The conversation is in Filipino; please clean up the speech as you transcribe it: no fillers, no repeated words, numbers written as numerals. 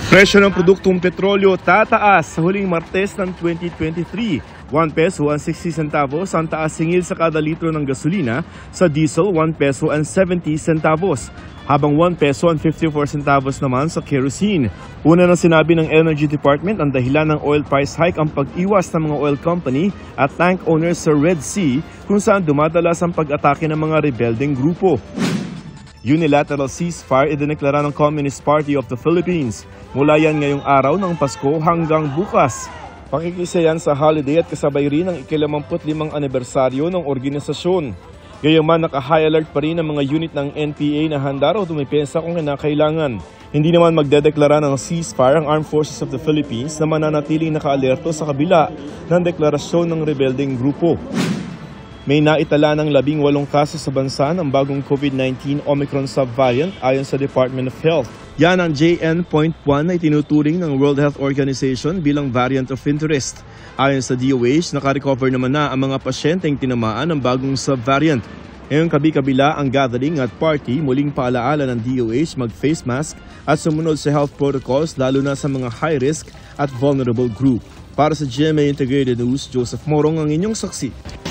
Presyo ng produktong petrolyo tataas sa huling Martes ng 2023. 1 peso and 60 centavos ang taas singil sa kada litro ng gasolina, sa diesel 1 peso and 70 centavos, habang 1 peso and 54 centavos naman sa kerosene. Una nang sinabi ng Energy Department ang dahilan ng oil price hike ang pag-iwas ng mga oil company at tank owners sa Red Sea, kung saan dumadalas ang pag-atake ng mga rebeldeng grupo. Unilateral ceasefire idineklara ng Communist Party of the Philippines. Mula yan ngayong araw ng Pasko hanggang bukas. Pakikisa yan sa holiday at kasabay rin ang ika-55 anibersaryo ng organisasyon. Gayunman naka-high alert pa rin ang mga unit ng NPA na handa raw dumipesa kung kinakailangan. Hindi naman magdedeklara ng ceasefire ang Armed Forces of the Philippines na mananatiling naka-alerto sa kabila ng deklarasyon ng rebeldeng grupo. May naitala ng 18 kaso sa bansa ng bagong COVID-19 Omicron subvariant ayon sa Department of Health. Yan ang JN.1 na itinuturing ng World Health Organization bilang variant of interest. Ayon sa DOH, nakarecover naman na ang mga pasyenteng tinamaan ng bagong subvariant. Ngayong kabi-kabila ang gathering at party, muling paalaala ng DOH mag-face mask at sumunod sa health protocols lalo na sa mga high risk at vulnerable group. Para sa GMA Integrated News, Joseph Morong ang inyong saksi.